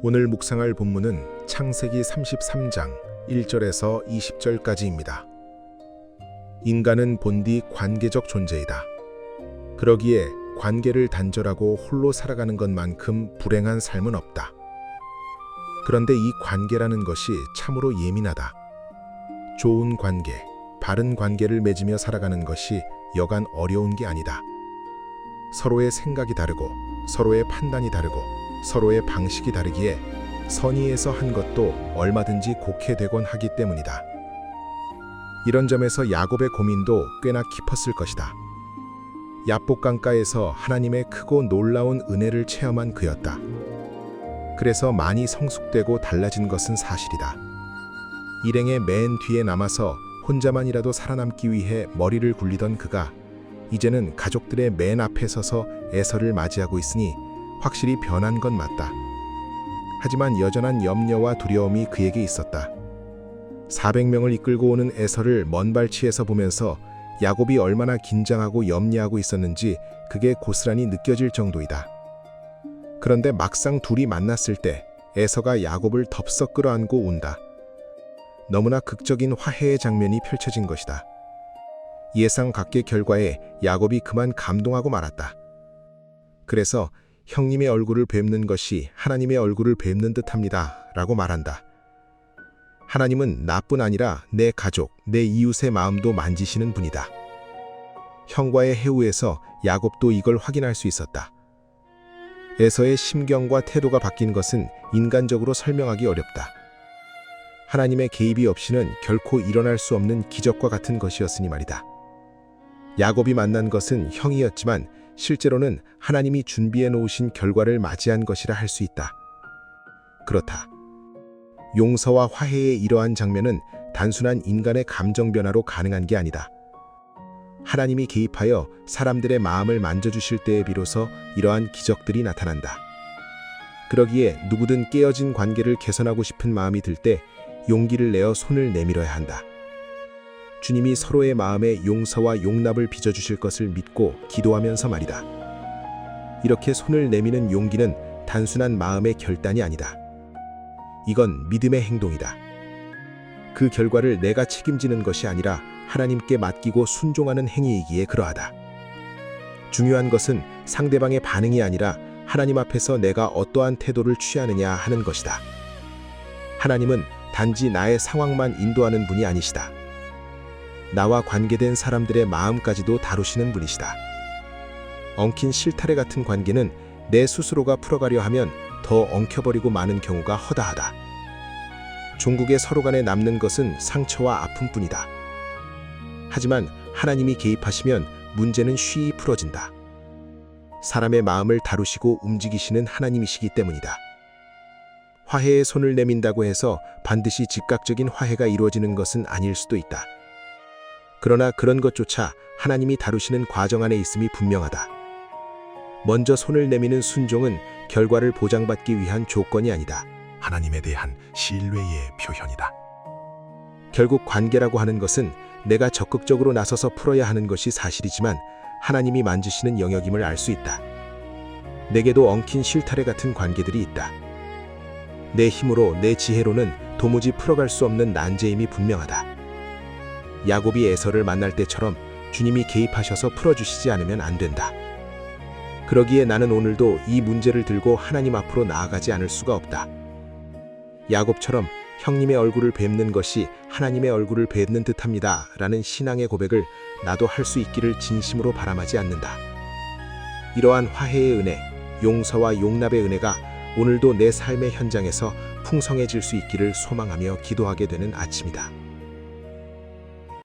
오늘 묵상할 본문은 창세기 33장 1절에서 20절까지입니다. 인간은 본디 관계적 존재이다. 그러기에 관계를 단절하고 홀로 살아가는 것만큼 불행한 삶은 없다. 그런데 이 관계라는 것이 참으로 예민하다. 좋은 관계, 바른 관계를 맺으며 살아가는 것이 여간 어려운 게 아니다. 서로의 생각이 다르고 서로의 판단이 다르고 서로의 방식이 다르기에 선의에서 한 것도 얼마든지 곡해 되곤 하기 때문이다. 이런 점에서 야곱의 고민도 꽤나 깊었을 것이다. 야복 강가에서 하나님의 크고 놀라운 은혜를 체험한 그였다. 그래서 많이 성숙되고 달라진 것은 사실이다. 일행의 맨 뒤에 남아서 혼자만이라도 살아남기 위해 머리를 굴리던 그가 이제는 가족들의 맨 앞에 서서 에서를 맞이하고 있으니 확실히 변한 건 맞다. 하지만 여전한 염려와 두려움이 그에게 있었다. 400명을 이끌고 오는 에서를 먼 발치에서 보면서 야곱이 얼마나 긴장하고 염려하고 있었는지 그게 고스란히 느껴질 정도이다. 그런데 막상 둘이 만났을 때 에서가 야곱을 덥석 끌어안고 운다. 너무나 극적인 화해의 장면이 펼쳐진 것이다. 예상 밖의 결과에 야곱이 그만 감동하고 말았다. 그래서 형님의 얼굴을 뵙는 것이 하나님의 얼굴을 뵙는 듯합니다 라고 말한다. 하나님은 나뿐 아니라 내 가족, 내 이웃의 마음도 만지시는 분이다. 형과의 해후에서 야곱도 이걸 확인할 수 있었다. 에서의 심경과 태도가 바뀐 것은 인간적으로 설명하기 어렵다. 하나님의 개입이 없이는 결코 일어날 수 없는 기적과 같은 것이었으니 말이다. 야곱이 만난 것은 형이었지만 실제로는 하나님이 준비해 놓으신 결과를 맞이한 것이라 할 수 있다. 그렇다. 용서와 화해의 이러한 장면은 단순한 인간의 감정 변화로 가능한 게 아니다. 하나님이 개입하여 사람들의 마음을 만져주실 때에 비로소 이러한 기적들이 나타난다. 그러기에 누구든 깨어진 관계를 개선하고 싶은 마음이 들 때 용기를 내어 손을 내밀어야 한다. 주님이 서로의 마음에 용서와 용납을 빚어주실 것을 믿고 기도하면서 말이다. 이렇게 손을 내미는 용기는 단순한 마음의 결단이 아니다. 이건 믿음의 행동이다. 그 결과를 내가 책임지는 것이 아니라 하나님께 맡기고 순종하는 행위이기에 그러하다. 중요한 것은 상대방의 반응이 아니라 하나님 앞에서 내가 어떠한 태도를 취하느냐 하는 것이다. 하나님은 단지 나의 상황만 인도하는 분이 아니시다. 나와 관계된 사람들의 마음까지도 다루시는 분이시다. 엉킨 실타래 같은 관계는 내 스스로가 풀어가려 하면 더 엉켜버리고 마는 경우가 허다하다. 종국에 서로 간에 남는 것은 상처와 아픔뿐이다. 하지만 하나님이 개입하시면 문제는 쉬이 풀어진다. 사람의 마음을 다루시고 움직이시는 하나님이시기 때문이다. 화해의 손을 내민다고 해서 반드시 즉각적인 화해가 이루어지는 것은 아닐 수도 있다. 그러나 그런 것조차 하나님이 다루시는 과정 안에 있음이 분명하다. 먼저 손을 내미는 순종은 결과를 보장받기 위한 조건이 아니다. 하나님에 대한 신뢰의 표현이다. 결국 관계라고 하는 것은 내가 적극적으로 나서서 풀어야 하는 것이 사실이지만 하나님이 만지시는 영역임을 알 수 있다. 내게도 엉킨 실타래 같은 관계들이 있다. 내 힘으로 내 지혜로는 도무지 풀어갈 수 없는 난제임이 분명하다. 야곱이 에서를 만날 때처럼 주님이 개입하셔서 풀어주시지 않으면 안 된다. 그러기에 나는 오늘도 이 문제를 들고 하나님 앞으로 나아가지 않을 수가 없다. 야곱처럼 형님의 얼굴을 뵙는 것이 하나님의 얼굴을 뵙는 듯합니다 라는 신앙의 고백을 나도 할 수 있기를 진심으로 바람하지 않는다. 이러한 화해의 은혜, 용서와 용납의 은혜가 오늘도 내 삶의 현장에서 풍성해질 수 있기를 소망하며 기도하게 되는 아침이다.